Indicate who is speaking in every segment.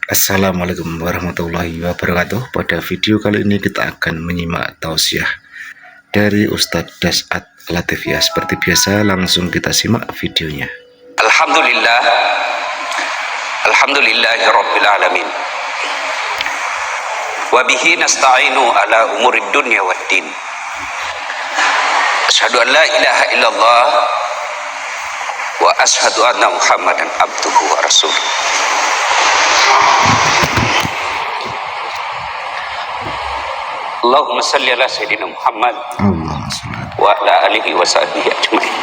Speaker 1: Assalamualaikum warahmatullahi wabarakatuh. Pada video kali ini kita akan menyimak tausiah dari Ustadz Das'ad Latifiyah. Seperti biasa langsung kita simak videonya.
Speaker 2: Alhamdulillah, alhamdulillahirabbil alamin. Wa bihi nasta'inu ala umurid dunya waddin. Asyhadu an la ilaha illallah wa asyhadu anna Muhammadan abduhu wa rasuluh. Allahumma salli ala sayyidina Muhammad wa ala alihi wa sahbihi ajmain.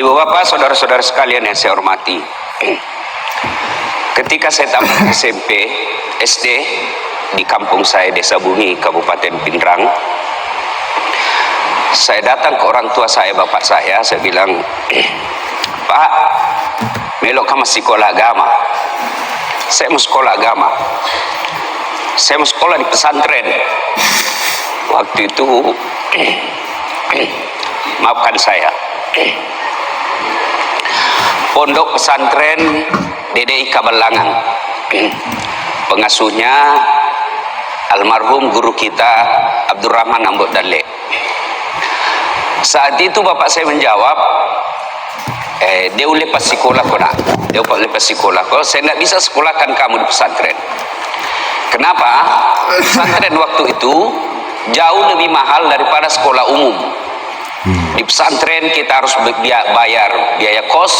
Speaker 2: Ibu bapak, saudara-saudara sekalian yang saya hormati, ketika saya tamat SMP, SD di kampung saya, Desa Bungi, Kabupaten Pindrang, saya datang ke orang tua saya, bapak saya bilang, Pak, melok kamu sekolah agama. Saya mau sekolah agama. Saya mau sekolah di pesantren. Waktu itu, maafkan saya, Pondok Pesantren DDI Kabalangan. Pengasuhnya almarhum guru kita Abdurrahman Ambot Dale. Saat itu bapak saya menjawab, dia lepas sekolah kau nak. Dia lepas sekolah kau. Saya tidak bisa sekolahkan kamu di pesantren. Kenapa? Pesantren waktu itu jauh lebih mahal daripada sekolah umum. Di pesantren kita harus bayar biaya kos,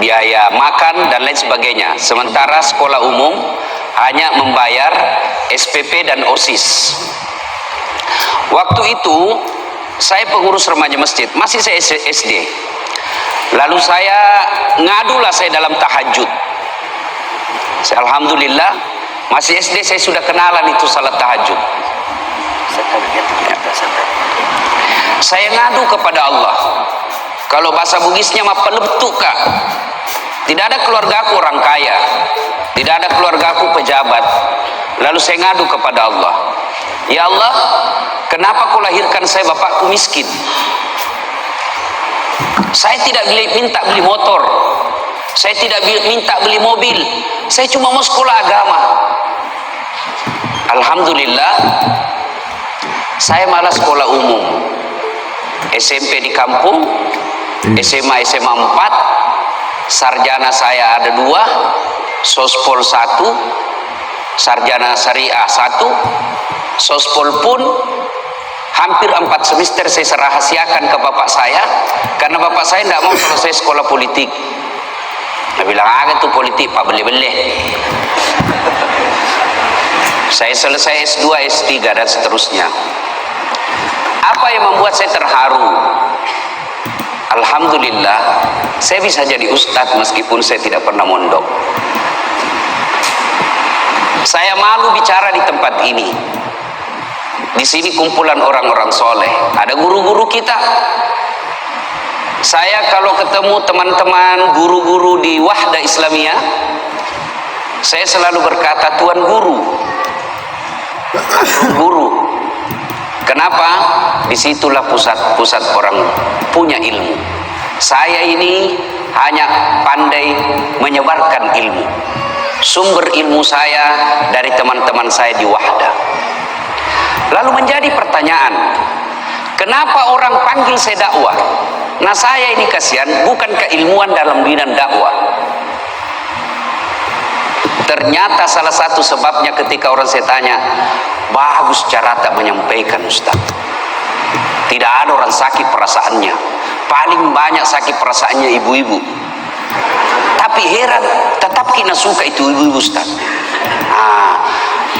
Speaker 2: biaya makan dan lain sebagainya. Sementara sekolah umum hanya membayar SPP dan OSIS. Waktu itu saya pengurus remaja masjid, masih saya SD. Lalu saya ngadulah saya dalam tahajud. Alhamdulillah masih SD saya sudah kenalan itu salat tahajud. Saya ngadu kepada Allah. Kalau bahasa Bugisnya mah pelebtuka. Tidak ada keluargaku orang kaya, tidak ada keluargaku pejabat. Lalu saya ngadu kepada Allah, ya Allah, kenapa kau lahirkan saya bapakku miskin? Saya tidak minta beli motor, saya tidak minta beli mobil, saya cuma mau sekolah agama. Alhamdulillah, saya malah sekolah umum, SMP di kampung, SMA 4, sarjana saya ada 2, sospol 1, sarjana syariah 1, sospol pun hampir 4 semester saya rahasiakan ke bapak saya, karena bapak saya tidak mau kalau saya sekolah politik. Dia bilang, itu politik pak, beli-beli. Saya selesai S2, S3 dan seterusnya. Apa yang membuat saya terharu? Alhamdulillah, saya bisa jadi ustadz meskipun saya tidak pernah mondok. Saya malu bicara di tempat ini. Di sini kumpulan orang-orang soleh, ada guru-guru kita. Saya kalau ketemu teman-teman guru-guru di Wahda Islamiyah, saya selalu berkata Tuan Guru. Guru. Kenapa? Disitulah pusat orang punya ilmu. Saya ini hanya pandai menyebarkan ilmu. Sumber ilmu saya dari teman-teman saya di Wahda. Lalu menjadi pertanyaan, kenapa orang panggil saya dakwah? Nah saya ini kasihan, bukan keilmuan dalam bidang dakwah. Ternyata salah satu sebabnya ketika orang saya tanya, bagus cara tak menyampaikan Ustaz. Tidak ada orang sakit perasaannya. Paling banyak sakit perasaannya ibu-ibu. Tapi heran, tetap kita suka itu ibu-ibu Ustaz.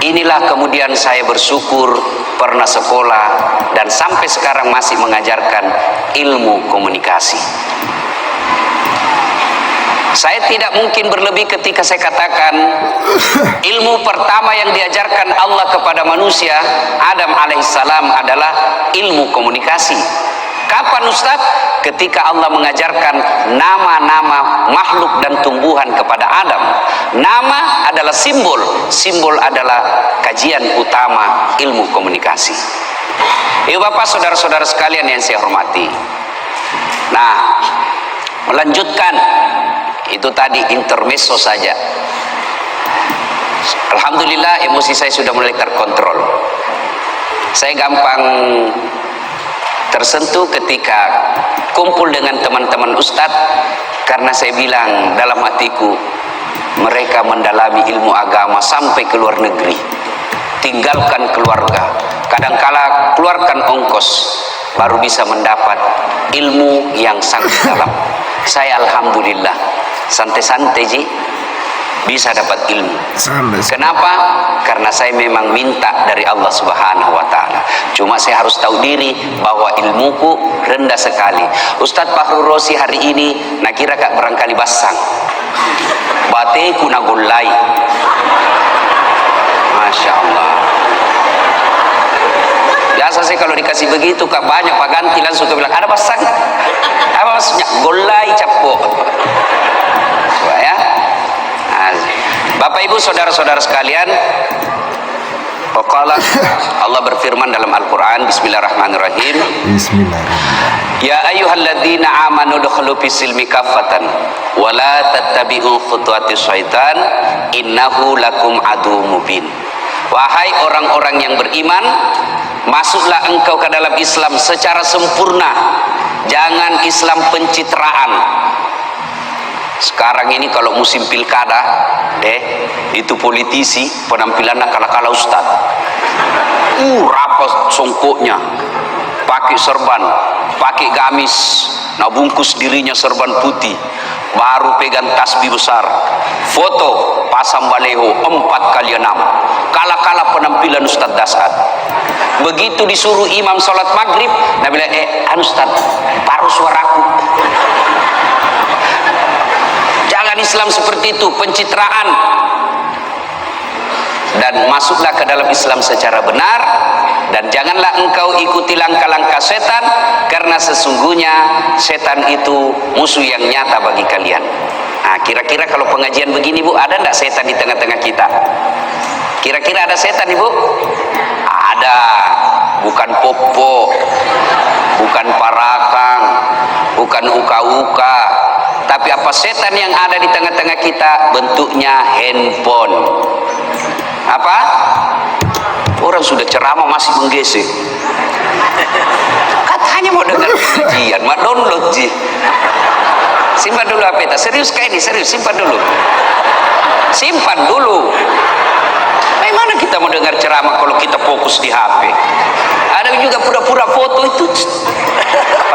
Speaker 2: Inilah kemudian saya bersyukur pernah sekolah dan sampai sekarang masih mengajarkan ilmu komunikasi. Saya tidak mungkin berlebih ketika saya katakan ilmu pertama yang diajarkan Allah kepada manusia Adam alaihissalam adalah ilmu komunikasi. Kapan Ustaz? Ketika Allah mengajarkan nama-nama makhluk dan tumbuhan kepada Adam. Nama adalah simbol, simbol adalah kajian utama ilmu komunikasi. Ibu bapak, saudara-saudara sekalian yang saya hormati. Nah, melanjutkan. Itu tadi intermezzo saja. Alhamdulillah emosi saya sudah mulai terkontrol. Saya gampang tersentuh ketika kumpul dengan teman-teman ustadz, karena saya bilang dalam hatiku, mereka mendalami ilmu agama sampai ke luar negeri, tinggalkan keluarga, kadangkala keluarkan ongkos baru bisa mendapat ilmu yang sangat dalam. Saya alhamdulillah santai-santai ji bisa dapat ilmu. Kenapa? Karena saya memang minta dari Allah Subhanahu wa Ta'ala. Cuma saya harus tahu diri bahwa ilmuku rendah sekali. Ustadz Fahrul Rosi hari ini nak kira kak barangkali basang bateku nagulai. Masya Allah. Biasa saya kalau dikasih begitu kak banyak pak ganti langsung ke bilang ada basang. Apa maksudnya? Golai capok. Ya. Bapak Ibu saudara-saudara sekalian, Waqala Allah berfirman dalam Al-Quran, Bismillahirrahmanirrahim. Bismillahirrahmanirrahim. Ya ayyuhalladzina amanu dukhulu fis-silmi kaffatan wa la tattabi'u khutuwatis syaitan innahu lakum adu mubin. Wahai orang-orang yang beriman, masuklah engkau ke dalam Islam secara sempurna. Jangan Islam pencitraan. Sekarang ini kalau musim pilkada, itu politisi penampilannya kala-kala ustad. Rapat songkoknya, pakai serban, pakai gamis, nah bungkus dirinya serban putih, baru pegang tasbih besar, foto pasang baleho 4x6. Kala-kala penampilan Ustaz Dasat. Begitu disuruh imam sholat maghrib, Nabi bilang, Ustaz, paruh suaraku. Jangan Islam seperti itu, pencitraan. Dan masuklah ke dalam Islam secara benar, dan janganlah engkau ikuti langkah-langkah setan, karena sesungguhnya setan itu musuh yang nyata bagi kalian. Nah, kira-kira kalau pengajian begini Bu, ada enggak setan di tengah-tengah kita? Kira-kira ada setan Ibu? Ada. Bukan popo, bukan parakang, bukan uka-uka, tapi apa setan yang ada di tengah-tengah kita? Bentuknya handphone. Apa? Orang sudah ceramah masih menggesek. Katanya mau dengar pengajian, mau download ji. Simpan dulu HP kita. Serius kayak ini, serius, simpan dulu. Simpan dulu. Bagaimana kita mau dengar ceramah kalau kita fokus di HP? Ada juga pura-pura foto itu.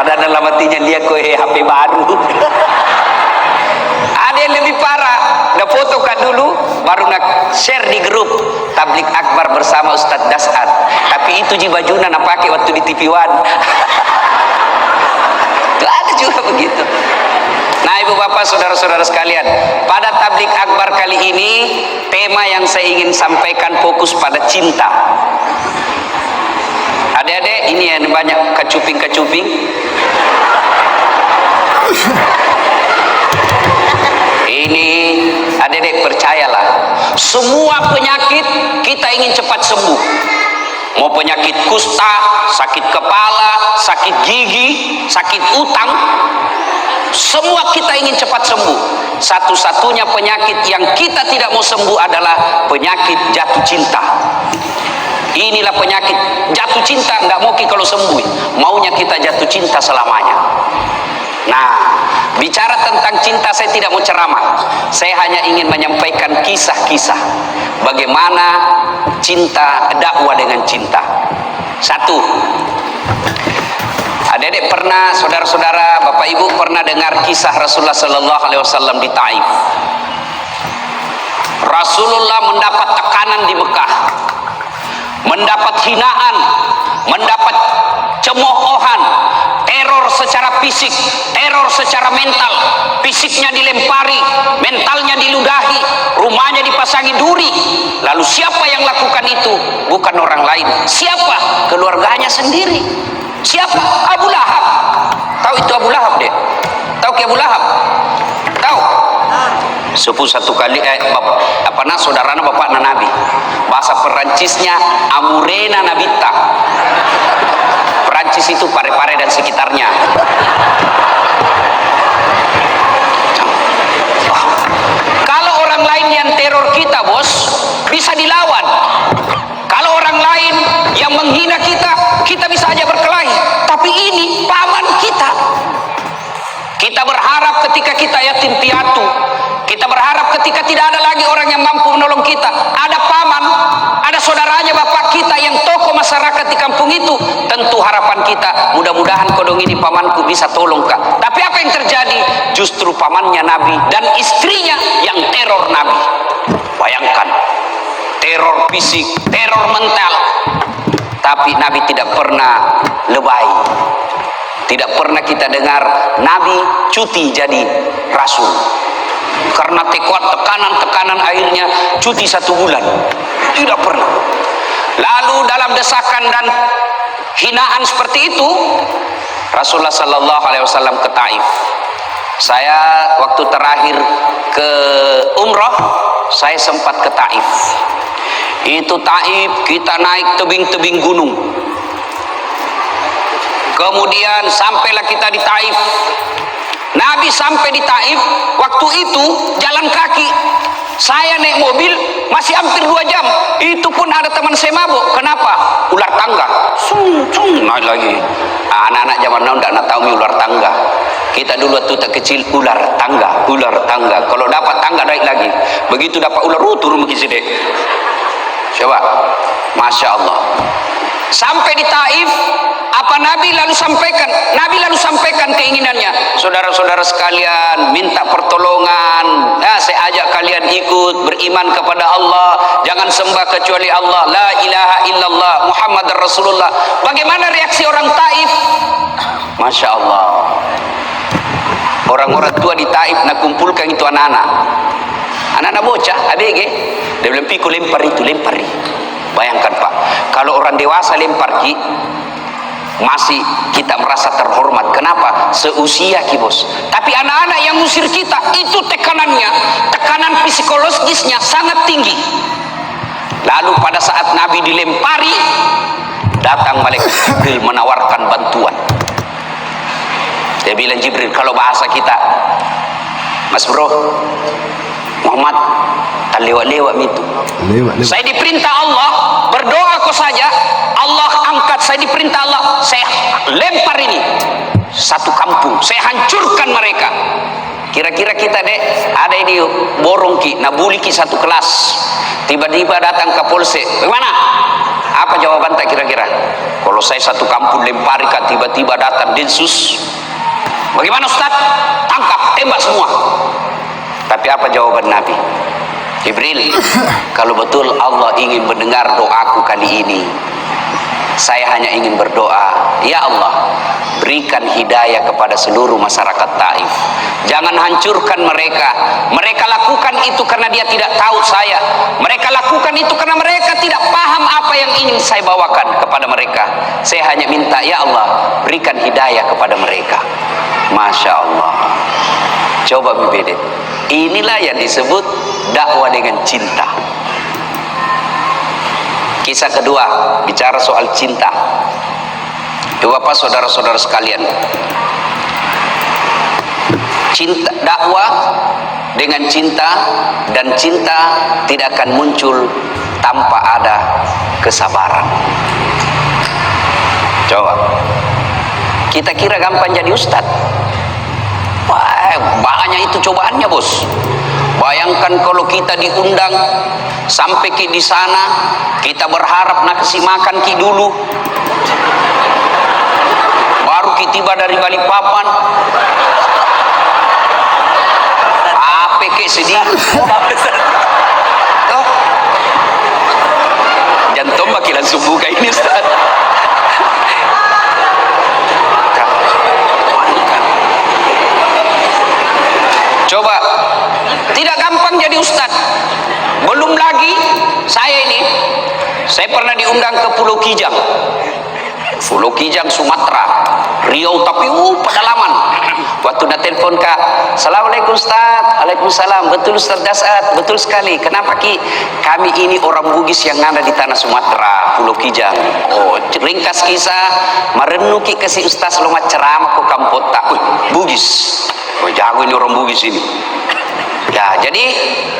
Speaker 2: Padahal dalam hatinya dia HP baru. Ada yang lebih parah, udah foto kan dulu, baru nak share di grup Tablik Akbar bersama Ustadz Dasat. Tapi itu ji bajunya nak pakai waktu di TV One. Itu ada juga begitu. Nah ibu bapak saudara-saudara sekalian, pada Tablik Akbar kali ini tema yang saya ingin sampaikan fokus pada cinta. Adik-adik ini yang banyak kecuping-kecuping. Ini adik-adik percayalah, semua penyakit kita ingin cepat sembuh. Mau penyakit kusta, sakit kepala, sakit gigi, sakit utang, semua kita ingin cepat sembuh. Satu-satunya penyakit yang kita tidak mau sembuh adalah penyakit jatuh cinta. Inilah penyakit jatuh cinta, nggak mau kalau sembuh, maunya kita jatuh cinta selamanya. Nah, bicara tentang cinta saya tidak mau ceramah. Saya hanya ingin menyampaikan kisah-kisah bagaimana cinta, dakwah dengan cinta. Satu, adik-adik pernah, saudara-saudara, bapak ibu pernah dengar kisah Rasulullah Sallallahu Alaihi Wasallam di Taif. Rasulullah mendapat tekanan di Mekah, mendapat hinaan, mendapat cemoohan, teror secara fisik, teror secara mental. Fisiknya dilempari, mentalnya diludahi, rumahnya dipasangi duri. Lalu siapa yang lakukan itu? Bukan orang lain. Siapa? Keluarganya sendiri. Siapa? Abu Lahab. Tahu itu Abu Lahab deh? Tahu ke Abu Lahab? Tahu? Sepuh satu kali saudarana bapak Nabi. Bahasa Perancisnya Amurena Nabita. Perancis itu Pare-Pare dan sekitarnya. Kalau orang lain yang teror kita, bos, bisa dilawan. Kalau orang lain yang menghina kita, kita bisa aja berkelahi. Tapi ini paman kita. Kita berharap ketika kita yatim piatu, kita berharap ketika tidak ada lagi orang yang mampu menolong kita, ada paman, ada saudaranya bapak kita yang tokoh masyarakat di kampung itu. Tentu harapan kita, mudah-mudahan kodong ini pamanku bisa tolong kak. Tapi apa yang terjadi? Justru pamannya Nabi dan istrinya yang teror Nabi. Bayangkan, teror fisik, teror mental. Tapi Nabi tidak pernah lebay. Tidak pernah kita dengar Nabi cuti jadi rasul. Karena tekanan akhirnya cuti 1 bulan. Tidak pernah. Lalu dalam desakan dan hinaan seperti itu, Rasulullah Sallallahu Alaihi Wasallam ke Taif. Saya waktu terakhir ke umrah, saya sempat ke Taif. Itu Taif, kita naik tebing-tebing gunung. Kemudian sampailah kita di Taif. Nabi sampai di Taif, waktu itu jalan kaki. Saya naik mobil masih hampir 2 jam. Itu pun ada teman saya mabuk. Kenapa? Ular tangga. Naik lagi. Anak-anak zaman now tidak tahu ular tangga. Kita dulu waktu tak kecil, ular tangga. Kalau dapat tangga naik lagi. Begitu dapat ular, turun begitu deh. Coba, masya Allah. Sampai di Taif, apa Nabi lalu sampaikan? Nabi lalu sampaikan keinginannya. Saudara-saudara sekalian, minta pertolongan. Saya ajak kalian ikut beriman kepada Allah. Jangan sembah kecuali Allah. La ilaha illallah Muhammad Rasulullah. Bagaimana reaksi orang Taif? Masya Allah. Orang-orang tua di Taif nak kumpulkan itu anak-anak. Anak-anak bocah, ABG. Dia bilang, pikul lempar itu, lempari. Bayangkan Pak, kalau orang dewasa lempar ki, masih kita merasa terhormat. Kenapa? Seusia ki bos. Tapi anak-anak yang musir kita, itu tekanannya, tekanan psikologisnya sangat tinggi. Lalu pada saat Nabi dilempari, datang malaikat Jibril menawarkan bantuan. Dia bilang, Jibril, kalau bahasa kita, Mas bro, Muhammad tak lewat-lewat itu. Saya diperintah Allah, berdoa kau saja, Allah angkat. Saya diperintah Allah, saya lempar ini 1 kampung, saya hancurkan mereka. Kira-kira kita deh ada ini borong ki, nabuli ki 1 kelas, tiba-tiba datang ke polsek, bagaimana? Apa jawaban tak kira-kira? Kalau saya 1 kampung lempari kan, tiba-tiba datang Densus, bagaimana Ustaz? Tangkap, tembak semua. Tapi apa jawaban Nabi? Jibril, kalau betul Allah ingin mendengar doaku kali ini, saya hanya ingin berdoa, ya Allah, berikan hidayah kepada seluruh masyarakat Taif. Jangan hancurkan mereka. Mereka lakukan itu karena dia tidak tahu saya. Mereka lakukan itu karena mereka tidak paham apa yang ingin saya bawakan kepada mereka. Saya hanya minta, ya Allah, berikan hidayah kepada mereka. Masya Allah. Coba berbeda. Inilah yang disebut dakwah dengan cinta. Kisah kedua, bicara soal cinta. Bapak saudara-saudara sekalian, cinta, dakwah dengan cinta, dan cinta tidak akan muncul tanpa ada kesabaran. Coba, kita kira gampang jadi ustadz. Wah, banyak itu cobaannya bos. Bayangkan kalau kita diundang sampai ki di sana, kita berharap nak kasih makan ki dulu, baru ki tiba dari Balikpapan, apa ki sedih, jantung baki langsung buka ini Ustaz. Coba, tidak gampang jadi ustadz. Belum lagi saya pernah diundang ke Pulau Kijang, Sumatera, Riau, tapi pedalaman. Waktu dah telpon kak, Assalamualaikum Ustaz. Waalaikumsalam. Betul Ustaz Dasat, betul sekali. Kenapa ki? Kami ini orang Bugis yang ada di tanah Sumatera, Pulau Kijang. Oh, ringkas kisah, merenuki kasih Ustaz loma ceramah ke Kampota, Bugis. Oh, jago ini orang Bugis ini. Ya, jadi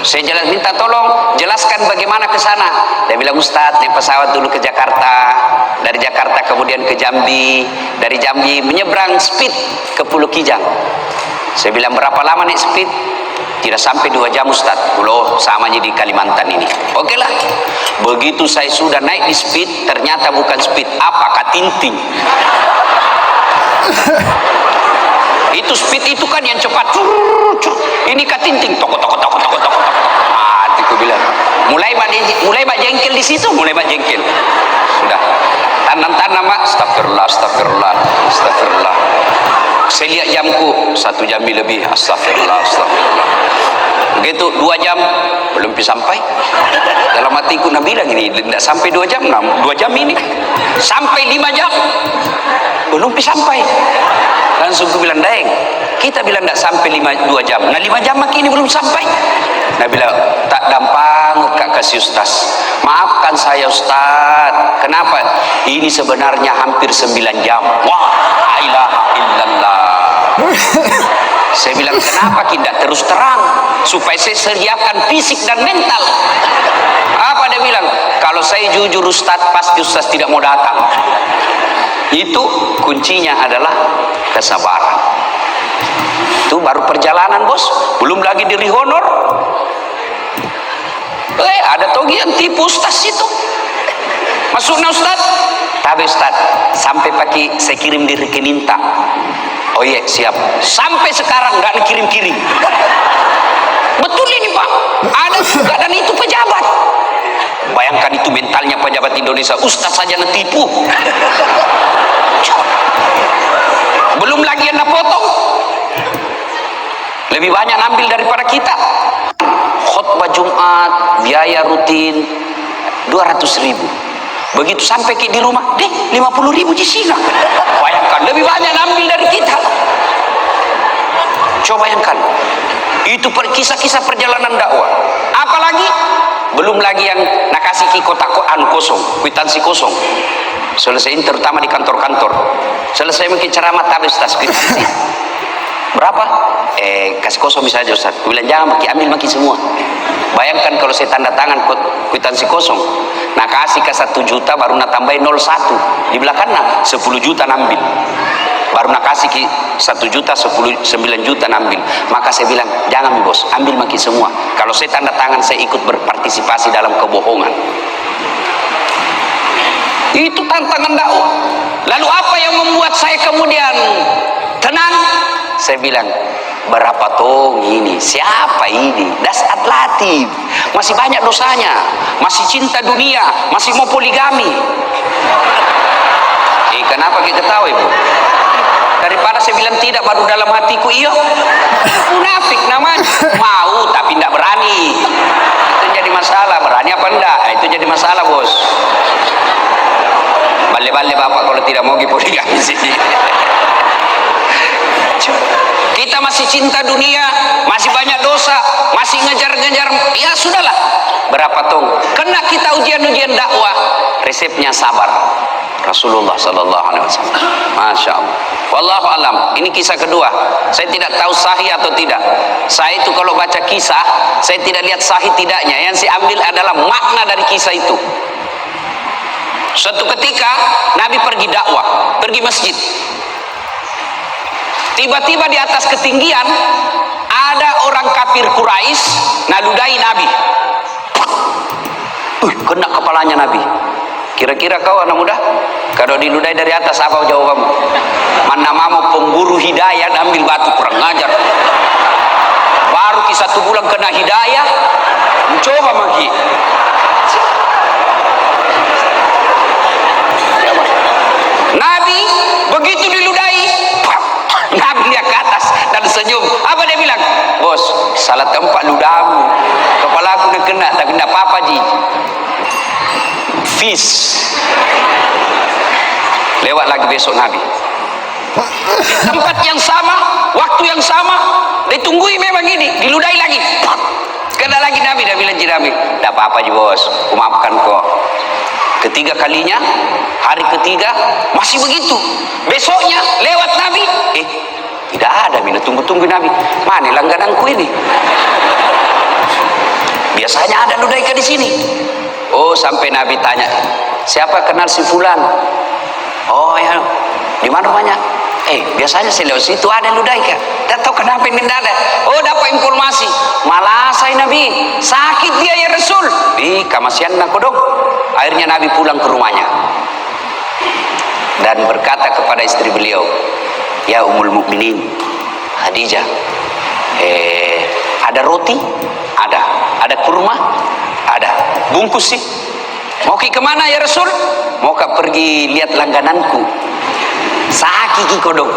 Speaker 2: saya minta tolong jelaskan bagaimana ke sana. Dia bilang, Ustadz, naik pesawat dulu ke Jakarta, dari Jakarta kemudian ke Jambi, dari Jambi menyeberang speed ke Pulau Kijang. Saya bilang, berapa lama naik speed? Tidak sampai 2 jam Ustadz. Pulau samanya di Kalimantan ini. Oke lah. Begitu saya sudah naik di speed, ternyata bukan speed, apa? Katinting. Itu speed itu kan yang cepat. Ini katinting. Toko. Aku bilang, mulai bak jengkel di situ, mulai bak jengkel. Sudah. Tanam mak. Astagfirullah. Saya lihat jamku 1 jam lebih. Astagfirullah. Begitu 2 jam belum sampai. Dalam hatiku Nabi bilang ini tidak sampai 2 jam. 2 jam ini sampai 5 jam belum sampai. Langsung aku bilang, Daeng, kita bilang tidak sampai 2 jam. Nah 5 jam ini belum sampai. Nah bilang, tak gampang kak kasih Ustaz. Maafkan saya Ustaz. Kenapa? Ini sebenarnya hampir 9 jam. Wah, la ilaha illallah. Saya bilang, kenapa tidak terus terang supaya saya sediakan fisik dan mental? Apa dia bilang? Kalau saya jujur Ustaz, pasti Ustaz tidak mau datang. Itu kuncinya adalah kesabaran. Itu baru perjalanan bos, belum lagi diri honor. Ada togi yang tipu Ustaz itu. Masuknya Ustaz, tapi Ustaz sampai pakai saya kirim di rekening tak. Oh iya siap. Sampai sekarang nggak dikirim-kirim. Betul ini Pak. Ada juga dan itu pejabat. Bayangkan itu mentalnya pejabat Indonesia. Ustaz saja netipu. Belum lagi yang potong. Lebih banyak ambil daripada kita. Khutbah Jumat biaya rutin 200.000. Begitu sampai di rumah, 50.000 di sini. Bayangkan lebih banyak ambil dari kita. Coba bayangkan. Itu kisah-kisah perjalanan dakwah. Apalagi belum lagi yang nak kasih kotak kosong, kwitansi kosong. Selesai terutama di kantor-kantor. Selesai mungkin ceramah tabis tas kwitansi. Berapa? Kasih kosong bisa aja Ustaz. Bilang jangan ambil semua. Bayangkan kalau saya tanda tangan kwitansi kosong. Nah kasih ke 1 juta baru nak tambahin 01. Di belakangnya 10 juta nambil. Baru nak kasih ke 1 juta 9 juta nambil. Maka saya bilang jangan bos, ambil semua. Kalau saya tanda tangan saya ikut berpartisipasi dalam kebohongan. Itu tantangan dakwah. Lalu apa yang membuat saya kemudian tenang? Saya bilang, berapa tong ini? Siapa ini? Dasat Latif. Masih banyak dosanya. Masih cinta dunia. Masih mau poligami. Kenapa kita ketawa ibu? Daripada saya bilang tidak, baru dalam hatiku iya. Munafik namanya. Mau tapi tidak berani. Itu jadi masalah. Berani apa enggak? Itu jadi masalah bos. Balik-balik bapak kalau tidak mau poligami sini. Kita masih cinta dunia, masih banyak dosa, masih ngejar-ngejar, ya sudahlah. Berapa tong? Kena kita ujian-ujian dakwah, resepnya sabar. Rasulullah sallallahu alaihi wasallam. Masya Allah. Wallahu alam. Ini kisah kedua. Saya tidak tahu sahih atau tidak. Saya itu kalau baca kisah, saya tidak lihat sahih tidaknya. Yang saya ambil adalah makna dari kisah itu. Suatu ketika Nabi pergi dakwah, pergi masjid. Tiba-tiba di atas ketinggian ada orang kafir Quraisy naludai Nabi. Kena kepalanya Nabi. Kira-kira kau anak muda, kalau diludai dari atas apa jawabanmu? Mana mau pemburu hidayah ambil batu, kurang ngajar. Baru 1 bulan kena hidayah, mencoba lagi. Nabi begitu diludai, Nabi lihat ke atas dan senyum. Apa dia bilang? Bos, salah tempat ludahmu. Kepala aku udah kena, tapi tidak apa-apa ji. Fish. Lewat lagi besok Nabi. Tempat yang sama, waktu yang sama, ditunggui memang ini, diludai lagi. Kena lagi Nabi, dia bilang ji Nabi, tidak apa-apa ji bos, aku maafkan kok. Ketiga kalinya, hari ketiga masih begitu. Besoknya lewat Nabi, Tidak ada. Mina tunggu-tunggu Nabi, mana langgananku ini? Biasanya ada ludaika di sini. Oh, sampai Nabi tanya, siapa kenal si fulan? Oh ya, di mana rumahnya? Biasanya saya lewat situ ada ludaika. Tidak tahu kenapa ini tidak ada. Oh, dapat informasi. Malah saya Nabi, sakit dia ya Rasul. Kamasian aku dong. Akhirnya Nabi pulang ke rumahnya dan berkata kepada istri beliau, ya Ummul Mukminin Khadijah, ada roti? Ada kurma? Ada. Bungkus sih. Mau kemana ya Rasul? Mau pergi lihat langgananku. Sakiki kodong.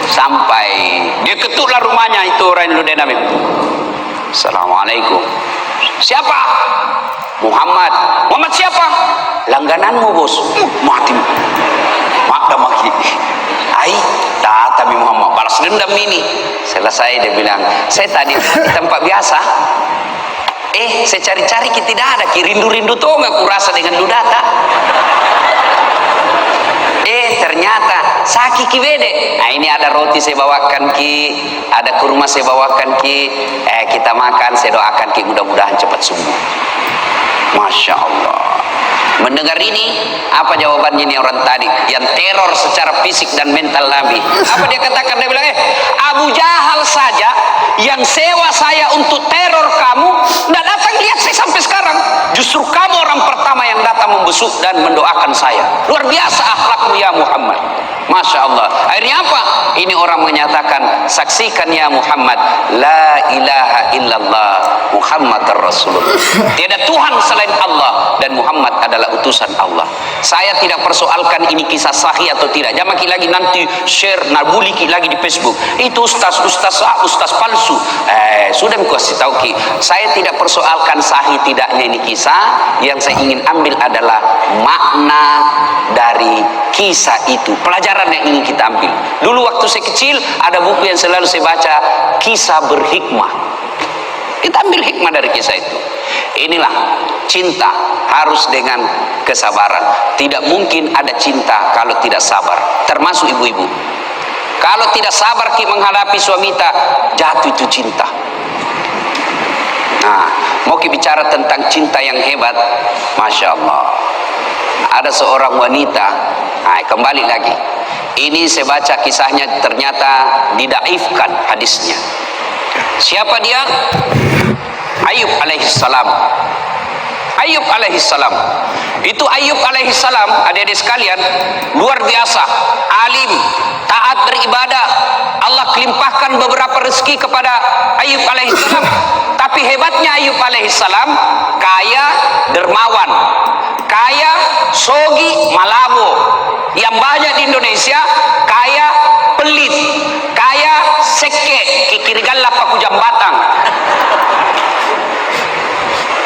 Speaker 2: Sampai dia ketuklah rumahnya itu orang yang Nabi. Assalamualaikum. Siapa? Muhammad. Muhammad siapa? Langgananmu bos. Mati. Makda maki. Datang Muhammad balas dendam ini. Selesai dia bilang, saya tadi di tempat biasa. Saya cari-cari tidak ada. Rindu-rindu tuh nggak kurasa dengan ludata. Ternyata sakiki bede. Nah, ini ada roti saya bawakan ki, ada kurma saya bawakan ki. Kita makan, saya doakan ki mudah-mudahan cepat sembuh. Masya Allah. Mendengar ini, apa jawabannya ini orang tadi yang teror secara fisik dan mental Nabi? Apa dia katakan? Dia bilang, Abu Jahal saja yang sewa saya untuk teror kamu, tidak datang lihat saya sampai sekarang. Justru kamu orang pertama yang datang membesuk dan mendoakan saya. Luar biasa akhlakmu ya Muhammad. Masya Allah. Akhirnya apa? Ini orang menyatakan, saksikan ya Muhammad, la ilaha illallah Muhammad Rasulullah. Tiada Tuhan selain Allah dan Muhammad adalah utusan Allah. Saya tidak persoalkan ini kisah sahih atau tidak. Jangan lagi nanti share nabuli lagi di Facebook. Itu ustaz palsu. Sudah aku kasih tahu ki. Saya tidak persoalkan sahih tidaknya ini kisah. Yang saya ingin ambil adalah makna dari kisah itu. Pelajaran yang ingin kita ambil. Dulu waktu saya kecil ada buku yang selalu saya baca, Kisah Berhikmah. Kita ambil hikmah dari kisah itu. Inilah cinta harus dengan kesabaran. Tidak mungkin ada cinta kalau tidak sabar. Termasuk ibu-ibu. Kalau tidak sabar menghadapi suami kita, jatuh itu cinta. Nah, mau bicara tentang cinta yang hebat, Masya Allah. Ada seorang wanita, kembali lagi. Ini saya baca kisahnya, ternyata didaifkan hadisnya. Siapa dia? Ayub alaihissalam. Ayub alaihissalam. Itu Ayub alaihissalam, adik-adik sekalian, luar biasa, alim, taat beribadah. Allah limpahkan beberapa rezeki kepada Ayub alaihissalam. Tapi hebatnya Ayub alaihissalam, kaya dermawan, kaya sogi malabo. Yang banyak di Indonesia kaya pelit, kaya seke kikirigalla paku jambatang.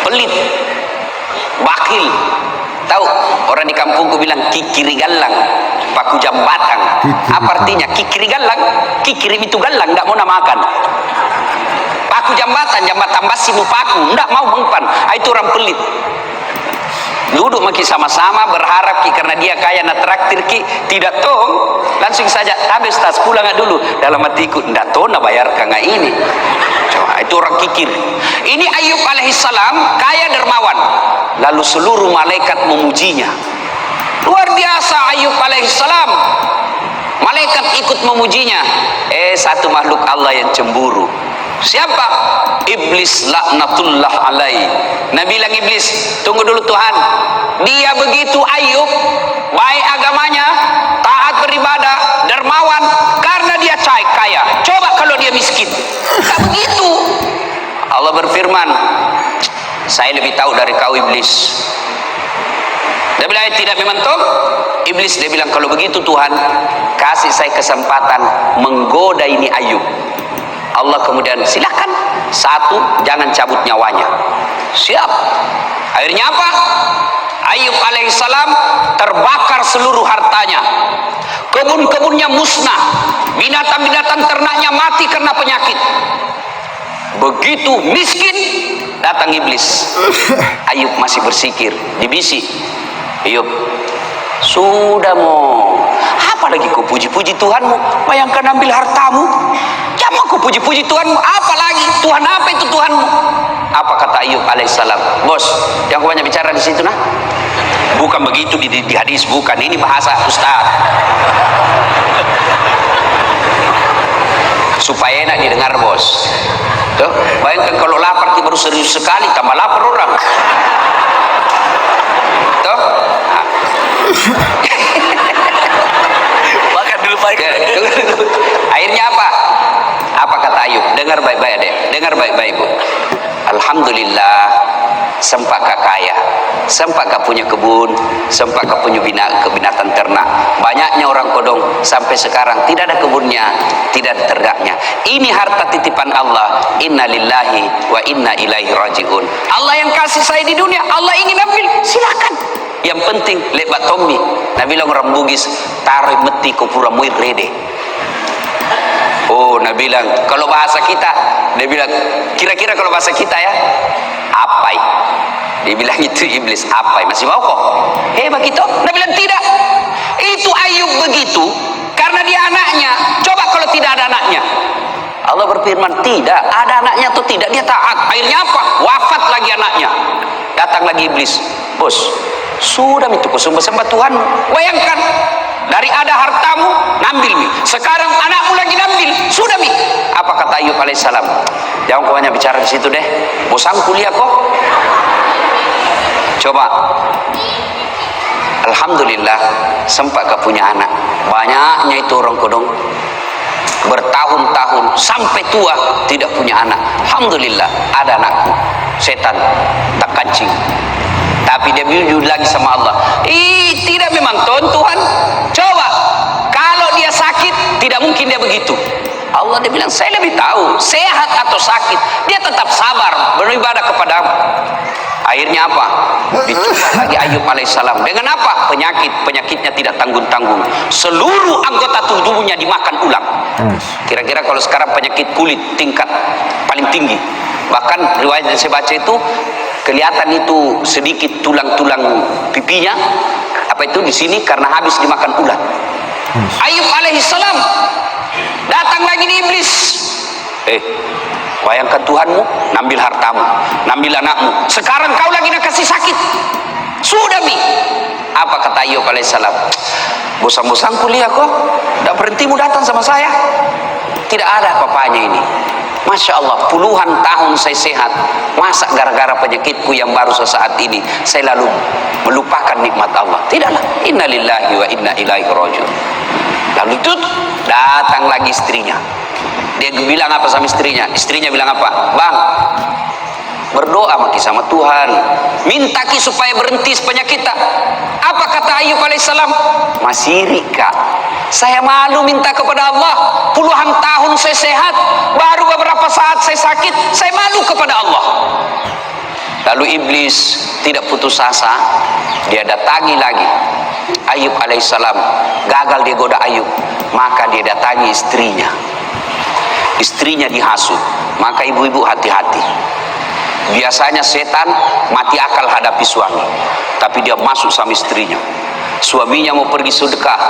Speaker 2: Pelit, bakil. Tahu orang di kampungku bilang kikiri galang paku jambatang. Apa artinya kikiri galang? Kikiri itu galang, tidak mau makan. Paku jambatan basi paku, tidak mau mempan. Itu orang pelit. Duduk maki sama-sama berharap karena dia kaya nak traktir tidak tahu, langsung saja habis tas pulang dulu. Dalam hatiku tidak tahu nak bayar kang ini. Coba, itu orang kikir. Ini Ayub alaihissalam kaya dermawan, lalu seluruh malaikat memujinya. Luar biasa Ayub alaihissalam. Malaikat ikut memujinya. Satu makhluk Allah yang cemburu. Siapa? Iblis laknatullah alaih. Nabi bilang Iblis, tunggu dulu Tuhan. Dia begitu Ayub, baik agamanya, taat beribadah, dermawan, karena dia kaya. Coba kalau dia miskin. Tak begitu. Allah berfirman, saya lebih tahu dari kau Iblis. Dia bilang tidak memang toh. Iblis dia bilang kalau begitu Tuhan, kasih saya kesempatan menggoda ini Ayub. Allah kemudian silakan, satu, jangan cabut nyawanya. Siap. Akhirnya apa? Ayub alaihissalam terbakar seluruh hartanya, kebun-kebunnya musnah, binatang-binatang ternaknya mati karena penyakit. Begitu miskin, datang iblis. Ayub masih bersikir, dibisi. Ayub, sudah mau Apalagi kau puji-puji Tuhanmu. Bayangkan ambil hartamu, jangan kau puji-puji Tuhanmu. Apalagi Tuhan apa itu Tuhanmu? Apa kata Ayub alaihissalam? Bos, yang kau banyak bicara di situ nah. Bukan begitu di hadis, bukan. Ini bahasa Ustaz. Supaya enak didengar, bos. Tuh, bayangkan kalau lapar baru serius sekali, tambah lapar orang. Tuh.
Speaker 3: Makan dulu Pak.
Speaker 2: Akhirnya apa? Apa kata Ayub? Dengar baik-baik deh. Dengar baik-baik Bu. Alhamdulillah, sempat kak kaya, sempat kak punya kebun, sempat kak punya binatang ternak. Banyaknya orang kodong sampai sekarang tidak ada kebunnya, tidak ada ternaknya. Ini harta titipan Allah. Inna lillahi wa inna ilaihi rajiun. Allah yang kasih saya di dunia, Allah ingin ambil, silakan. Yang penting lebat tombi. Nabi bilang orang Bugis, taruh meti ko pura muir rede. Oh, Nabi bilang kalau bahasa kita, dia bilang kira-kira kalau bahasa kita ya, apai. Dia bilang itu iblis, apai, masih mau kok? Begitu? Nabi bilang tidak. Itu Ayub begitu karena dia anaknya. Coba kalau tidak ada anaknya. Allah berfirman, tidak ada anaknya atau tidak, dia taat. Akhirnya apa? Wafat lagi anaknya. Datang lagi iblis. Bos, sudah itu kau sembah Tuhan. Bayangkan, dari ada hartamu nambil mi, sekarang anakmu lagi nambil, sudah mi. Apa kata Ayub alaihissalam? Jangan kau banyak bicara di situ deh, bosan kuliah kok. Coba, alhamdulillah sempat kau punya anak. Banyaknya itu orang kodong bertahun-tahun sampai tua tidak punya anak. Alhamdulillah ada anakku, setan tak kancing. Tapi dia jujur lagi sama Allah. Tidak memang Tuhan. Coba kalau dia sakit, tidak mungkin dia begitu. Allah dia bilang, saya lebih tahu sehat atau sakit. Dia tetap sabar beribadah kepadamu. Akhirnya apa? Dicoba lagi Ayub alaihissalam. Dengan apa? Penyakitnya tidak tanggung-tanggung. Seluruh anggota tubuhnya dimakan ulang. Kira-kira kalau sekarang penyakit kulit tingkat paling tinggi. Bahkan riwayat yang saya baca itu kelihatan itu sedikit tulang-tulang pipinya apa itu di sini karena habis dimakan ulat. Ayub alaihissalam datang lagi di iblis. Bayangkan Tuhanmu nambil hartamu, nambil anakmu. Sekarang kau lagi nak kasih sakit. Sudah mi. Apa kata Ayub alaihissalam? Bosan-bosan kuliah kok, tidak berhentimu datang sama saya. Tidak ada apa-apanya ini. Masya Allah, puluhan tahun saya sehat. Masa gara-gara penyakitku yang baru sesaat ini saya lalu melupakan nikmat Allah? Tidaklah. Inna lillahi wa inna ilaihi rajiun. Lalu itu datang lagi istrinya. Dia bilang apa sama istrinya? Istrinya bilang apa? Bang, berdoa maki sama Tuhan, minta ki supaya berhenti penyakit tak. Apa kata Ayub alaihissalam? Masih kak, saya malu minta kepada Allah. Puluhan tahun saya sehat, baru beberapa saat saya sakit, saya malu kepada Allah. Lalu iblis tidak putus asa, dia datangi lagi Ayub alaihissalam. Gagal dia goda Ayub, maka dia datangi istrinya. Istrinya dihasut. Maka ibu-ibu hati-hati. Biasanya setan mati akal hadapi suami, tapi dia masuk sama istrinya. Suaminya mau pergi sedekah,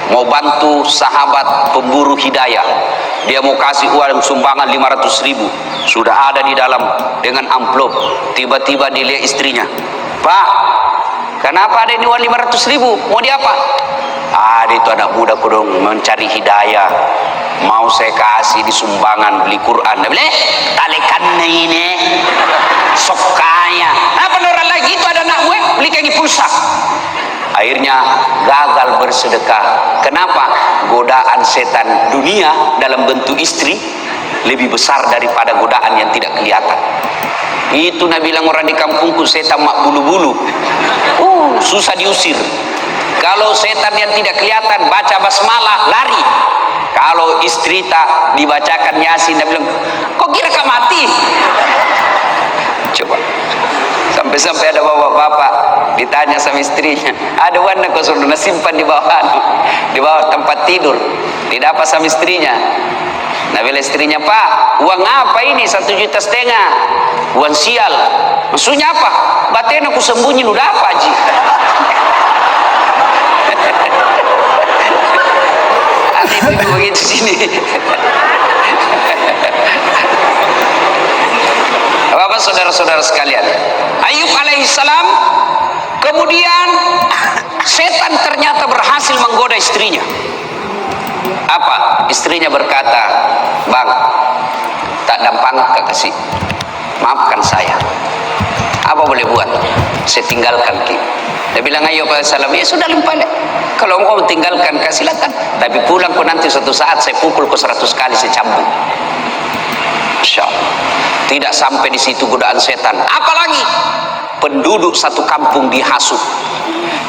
Speaker 2: mau bantu sahabat pemburu hidayah, dia mau kasih uang sumbangan 500.000, sudah ada di dalam dengan amplop. Tiba-tiba dilihat istrinya, Pak, kenapa ada ini uang 500.000? Mau diapa? Ada itu anak muda kodong mencari hidayah, mau saya kasih di sumbangan beli Quran. Dia bilang, talekan ini sok kaya. Apa orang lagi itu ada anak gue beli kaki pulsa. Akhirnya gagal bersedekah. Kenapa? Godaan setan dunia dalam bentuk istri lebih besar daripada godaan yang tidak kelihatan. Itu Nabi bilang orang di kampungku setan mak bulu-bulu. Susah diusir. Kalau setan yang tidak kelihatan baca basmalah lari. Kalau istri tak dibacakan Yasin, dia bilang, kok kira kau mati? Coba. Sampai-sampai ada bapak-bapak ditanya sama istrinya, ada warna kau suruh simpan di bawah tempat tidur. Tidak apa sama istrinya. Nah, bila istrinya, Pak, uang apa ini? 1,5 juta. Uang sial. Maksudnya apa? Batin aku sembunyi, udah apa Ji? begitu sini. Bapak saudara-saudara sekalian, Ayub alaihissalam kemudian setan ternyata berhasil menggoda istrinya. Apa? Istrinya berkata, "Bang, tak dampang kasih, maafkan saya. Apa boleh buat? Saya tinggalkan ki." Dia bilang Ayub alaihissalam, "Ya sudah limpah. Kalau engkau tinggalkan, silakan. Tapi pulang kau nanti suatu saat saya pukul kau 100 kali, saya cambuk." Masya Allah. Tidak sampai di situ godaan setan. Apalagi penduduk satu kampung dihasut.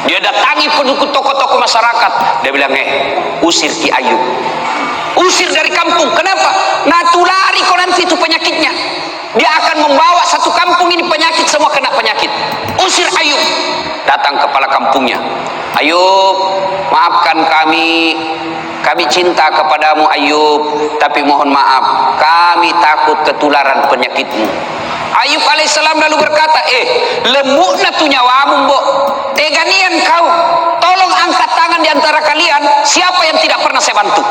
Speaker 2: Dia datangi penduduk tokoh-tokoh masyarakat. Dia bilang, usir Ki Ayub. Usir dari kampung. Kenapa? Nah, tulari kau nanti itu penyakitnya. Dia akan membawa satu kampung ini penyakit, semua kena penyakit. Usir Ayub. Datang kepala kampungnya. Ayub, maafkan kami. Kami cinta kepadamu Ayub, tapi mohon maaf, kami takut ketularan penyakitmu. Ayub alaihissalam lalu berkata, lemukna tu nyawamu mbok, teganian kau, tolong angkat tangan di antara kalian, siapa yang tidak pernah saya bantu?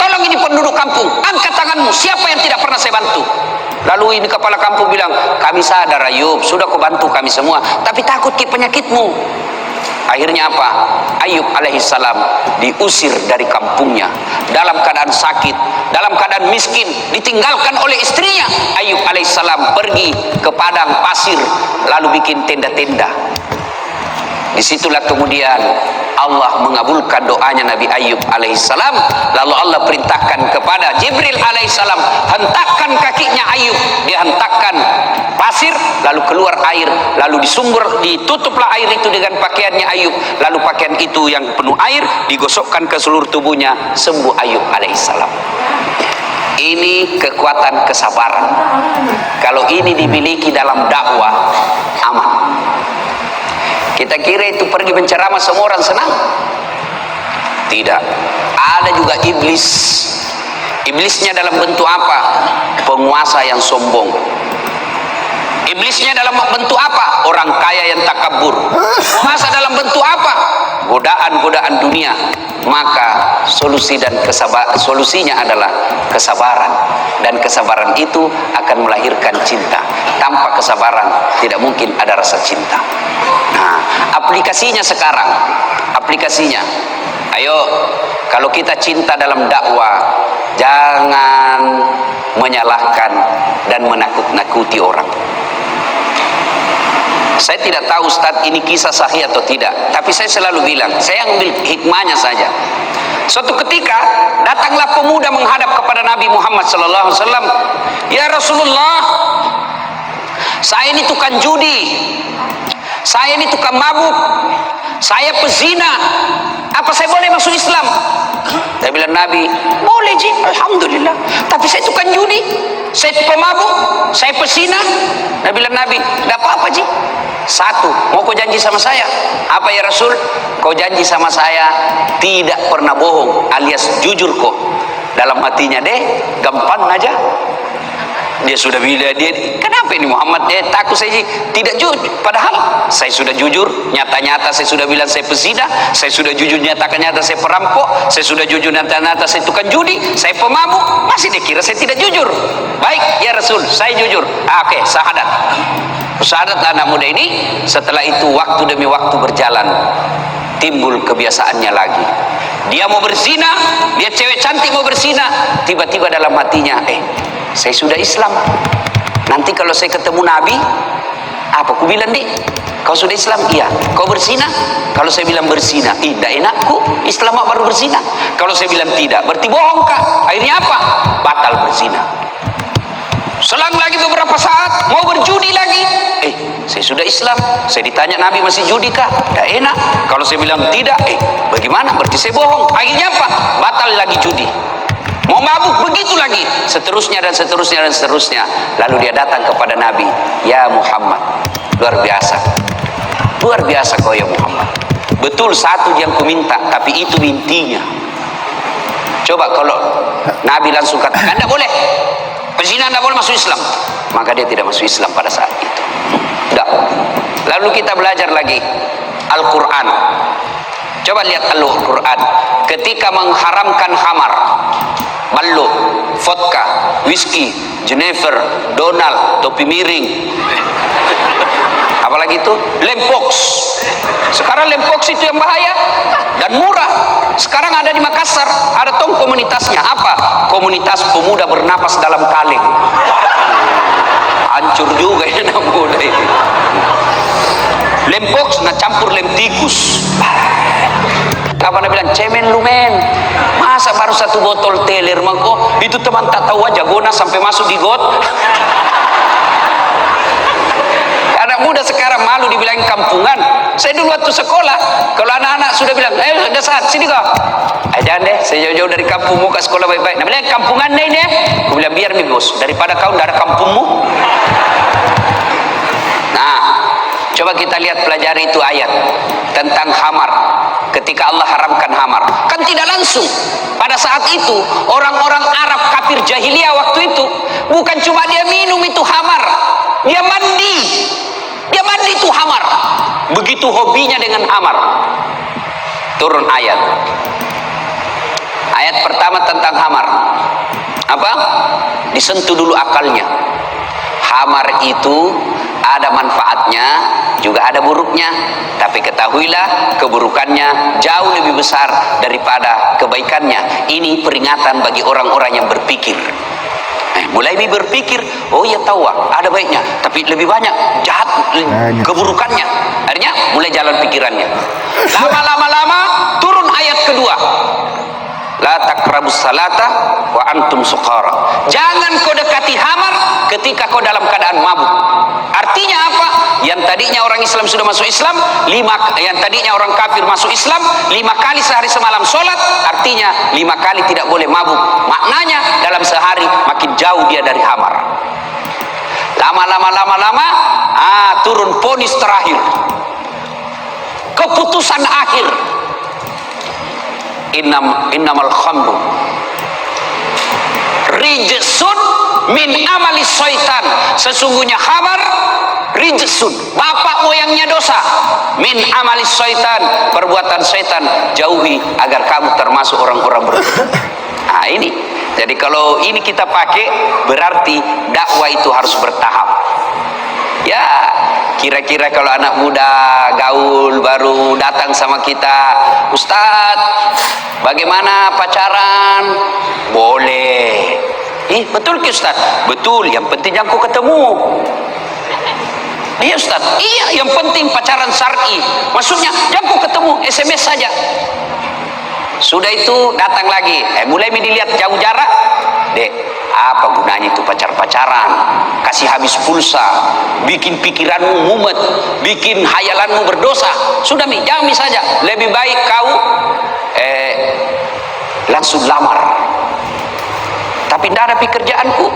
Speaker 2: Tolong ini penduduk kampung, angkat tanganmu, siapa yang tidak pernah saya bantu? Lalu ini kepala kampung bilang, kami sadar Ayub, sudah kau bantu kami semua, tapi takut ke penyakitmu. Akhirnya apa? Ayub alaihissalam diusir dari kampungnya dalam keadaan sakit, dalam keadaan miskin, ditinggalkan oleh istrinya. Ayub alaihissalam pergi ke padang pasir lalu bikin tenda-tenda. Disitulah kemudian Allah mengabulkan doanya Nabi Ayub alaihissalam. Lalu Allah perintahkan kepada Jibril alaihissalam, hentakkan kakinya Ayub. Dia hentakkan pasir, lalu keluar air, lalu ditutuplah air itu dengan pakaiannya Ayub. Lalu pakaian itu yang penuh air digosokkan ke seluruh tubuhnya, sembuh Ayub alaihissalam. Ini kekuatan kesabaran. Kalau ini dimiliki dalam dakwah, aman. Kita kira itu pergi menceramah semua orang senang? Tidak. Ada juga iblis. Iblisnya dalam bentuk apa? Penguasa yang sombong. Iblisnya dalam bentuk apa? Orang kaya yang takabur. Penguasa dalam bentuk apa? Godaan-godaan dunia. Maka solusinya adalah kesabaran. Dan kesabaran itu akan melahirkan cinta. Tanpa kesabaran tidak mungkin ada rasa cinta. Nah, aplikasinya sekarang, ayo, kalau kita cinta dalam dakwah, jangan menyalahkan dan menakut-nakuti orang. Saya tidak tahu Ustadz ini kisah sahih atau tidak, tapi saya selalu bilang, saya ambil hikmahnya saja. Suatu ketika datanglah pemuda menghadap kepada Nabi Muhammad SAW. Ya Rasulullah, saya ini tukang judi, saya ini tukang mabuk, saya pezina, apa saya boleh masuk Islam? Saya bilang, Nabi, boleh Ji, Alhamdulillah, tapi saya tukang judi, saya pemabuk, saya pezina. Saya bilang, Nabi, tidak apa-apa Ji. Satu, mau kau janji sama saya? Apa ya Rasul? Kau janji sama saya tidak pernah bohong, alias jujur kok. Dalam hatinya gampang aja. Dia sudah bilang, kenapa ini Muhammad takut saya tidak jujur, padahal saya sudah jujur, nyata-nyata saya sudah bilang saya pezina, saya sudah jujur nyata-nyata saya perampok, saya sudah jujur nyata-nyata saya tukang judi, saya pemabuk, masih dikira saya tidak jujur. Baik ya Rasul, saya jujur. Oke, syahadat anak muda ini. Setelah itu waktu demi waktu berjalan, timbul kebiasaannya lagi. Dia mau berzina, dia cewek cantik mau berzina, tiba-tiba dalam hatinya, saya sudah Islam. Nanti kalau saya ketemu Nabi, apa ku bilang kau sudah Islam? Iya. Kau berzina? Kalau saya bilang berzina, tidak enakku, Islam baru berzina. Kalau saya bilang tidak, berarti bohong kak. Akhirnya apa? Batal berzina. Selang lagi beberapa saat mau berjudi lagi, saya sudah Islam. Saya ditanya Nabi masih judi kah? Tidak enak. Kalau saya bilang tidak, bagaimana? Berarti saya bohong. Akhirnya apa? Batal lagi judi. Mau mabuk, begitu lagi, seterusnya dan seterusnya dan seterusnya. Lalu dia datang kepada Nabi, ya Muhammad, luar biasa kau ya Muhammad. Betul satu yang ku minta, tapi itu intinya. Coba kalau Nabi langsung katakan tidak boleh, pezina tidak boleh masuk Islam, maka dia tidak masuk Islam pada saat itu. Tidak. Lalu kita belajar lagi Al-Quran. Coba lihat Al-Quran ketika mengharamkan khamar, ballo, vodka, whisky, Jennifer, Donald, topi miring, apalagi itu lempox. Sekarang lempox itu yang bahaya dan murah. Sekarang ada di Makassar, ada tong komunitasnya. Apa? Komunitas pemuda bernapas dalam kaleng. Hancur juga ya anak muda ini. Lempox na campur lem tikus. Apa nak bilang cemen lu men, masa baru satu botol teler mangko itu teman tak tahu aja gona sampai masuk di got. Anak muda sekarang malu dibilang kampungan. Saya dulu waktu sekolah, kalau anak-anak sudah bilang, udah saat sini kau, jangan deh, saya jauh-jauh dari kampung mau ke sekolah baik-baik. Nah bilang kampungan deh ini, aku bilang biar nih bos, daripada kau dari kampungmu. Nah, coba kita lihat pelajari itu ayat tentang khamar. Ketika Allah haramkan khamar, kan tidak langsung. Pada saat itu orang-orang Arab kafir jahiliyah waktu itu bukan cuma dia minum itu khamar, dia mandi. Dia mandi itu khamar. Begitu hobinya dengan khamar. Turun ayat. Ayat pertama tentang khamar. Apa? Disentuh dulu akalnya. Khamar itu ada manfaatnya, juga ada buruknya. Tapi ketahuilah keburukannya jauh lebih besar daripada kebaikannya. Ini peringatan bagi orang-orang yang berpikir. Mulai berpikir, oh ya tahu ada baiknya, tapi lebih banyak jahat keburukannya. Akhirnya mulai jalan pikirannya. Lama-lama turun ayat kedua. La taqrabus salata wa antum sukara. Jangan kau dekati khamar ketika kau dalam keadaan mabuk. Artinya apa? Yang tadinya orang Islam sudah masuk Islam, yang tadinya orang kafir masuk Islam 5 kali sehari semalam sholat, artinya 5 kali tidak boleh mabuk. Maknanya dalam sehari makin jauh dia dari khamar. Lama-lama turun ponis terakhir, keputusan akhir. Innamal khamru rijsun min amali syaitan. Sesungguhnya khamar rijsun, bapak moyangnya dosa, min amali syaitan, perbuatan syaitan, jauhi agar kamu termasuk orang-orang berdosa. Nah ini, jadi kalau ini kita pakai berarti dakwah itu harus bertahap. Ya kira-kira kalau anak muda gaul baru datang sama kita, Ustadz bagaimana pacaran? Boleh. Betul ke Ustadz? Betul, yang penting jangan kau ketemu. Iya Ustadz, iya yang penting pacaran syar'i. Maksudnya jangan kau ketemu, SMS saja. Sudah itu datang lagi, mulai dilihat jauh jarak. Dek, apa gunanya itu pacar-pacaran? Kasih habis pulsa, bikin pikiranmu mumet, bikin hayalanmu berdosa. Sudah jangan saja. Lebih baik kau langsung lamar. Tapi tidak ada pekerjaanku.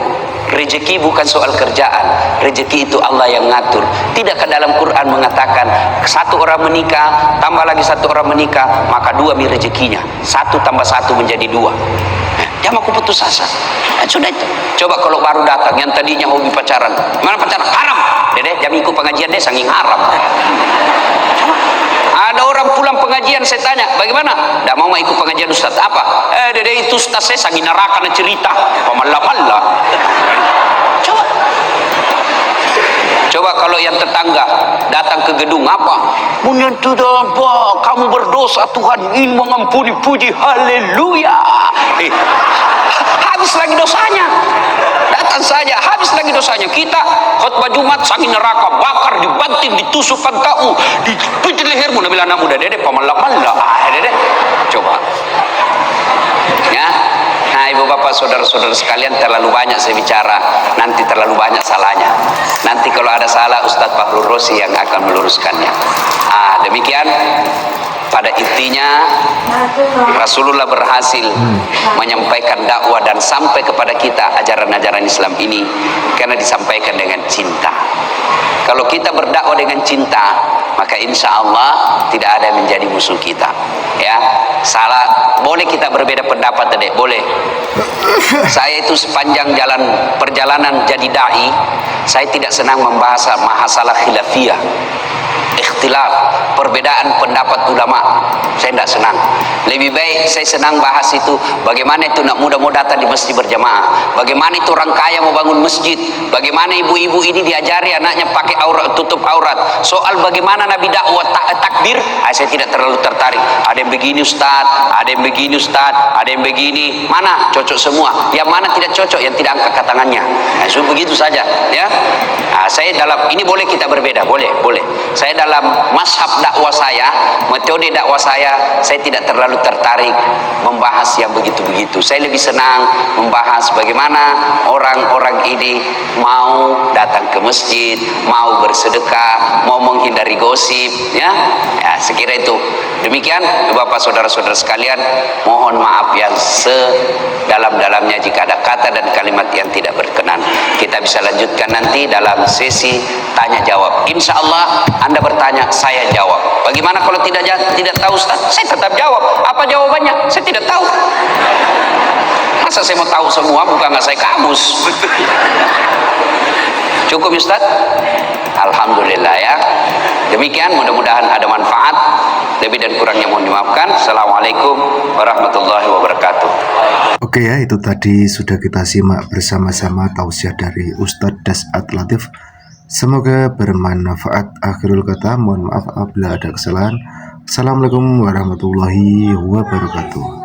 Speaker 2: Rezeki bukan soal kerjaan, rezeki itu Allah yang ngatur. Tidakkah dalam Quran mengatakan satu orang menikah tambah lagi satu orang menikah maka 2 rezekinya, 1 tambah 1 menjadi 2. Jangan aku putus asa. Sudah itu. Coba kalau baru datang yang tadinya hobi pacaran, mana pacaran haram, dede jam ikut pengajian deh saking haram. Ada orang pulang pengajian, saya tanya bagaimana? Tidak mau ikut pengajian Ustaz. Apa? Dede itu Ustaz saya saking neraka na cerita pemala-mala. Coba kalau yang tetangga datang ke gedung apa? Menyentuh apa? Kamu berdosa, Tuhan ingin mengampuni, puji haleluya. Habis lagi dosanya. Datang saja, habis lagi dosanya. Kita khutbah Jumat sangi neraka, bakar, dibanting, ditusukkan kau, dipijit lehermu. Nabi anak muda, dede pamala-mala. Dede, coba. Ya. Nah ibu bapak saudara-saudara sekalian, terlalu banyak saya bicara, nanti terlalu banyak salahnya. Nanti kalau ada salah Ustadz Fahrul Rosi yang akan meluruskannya. Demikian pada intinya Rasulullah berhasil menyampaikan dakwah dan sampai kepada kita ajaran-ajaran Islam ini karena disampaikan dengan cinta. Kalau kita berdakwah dengan cinta, maka insya Allah tidak ada yang menjadi musuh kita. Ya, salah boleh kita berbeda pendapat, Dek, boleh. Saya itu sepanjang perjalanan jadi dai, saya tidak senang membahas masalah khilafiyah, ikhtilaf, perbedaan pendapat ulama. saya tidak senang. Lebih baik saya senang bahas itu bagaimana itu nak muda mau datang di masjid berjamaah, bagaimana itu orang kaya mau bangun masjid, bagaimana ibu-ibu ini diajari anaknya pakai aurat, tutup aurat. Soal bagaimana Nabi dakwah takbir, saya tidak terlalu tertarik. Ada yang begini Ustaz, ada yang begini Ustaz, ada yang begini. Mana cocok semua, yang mana tidak cocok, yang tidak angkat tangannya. So, begitu saja ya. Saya dalam ini boleh kita berbeda, boleh. Saya dalam mazhab dakwah saya, metode dakwah saya tidak terlalu tertarik membahas yang begitu-begitu. Saya lebih senang membahas bagaimana orang-orang ini mau datang ke masjid, mau bersedekah, mau menghindari gosip, ya. Sekira itu. Demikian Bapak saudara-saudara sekalian, mohon maaf yang sedalam-dalamnya jika ada kata dan kalimat yang tidak berkenan. Kita bisa lanjutkan nanti dalam sesi tanya jawab. Insya Allah Anda bertanya, saya jawab. Bagaimana kalau tidak tahu Ustaz? Saya tetap jawab. Apa jawabannya? Saya tidak tahu. Masa saya mau tahu semua, bukan nggak saya kamus. Cukup Ustaz? Alhamdulillah ya. Demikian, mudah-mudahan ada manfaat. Lebih dan kurangnya mohon dimaafkan. Assalamualaikum warahmatullahi wabarakatuh.
Speaker 1: Oke ya, itu tadi sudah kita simak bersama-sama tausiah dari Ustadz Das'at Latif. Semoga bermanfaat. Akhirul kata, mohon maaf apabila ada kesalahan. Assalamualaikum warahmatullahi wabarakatuh.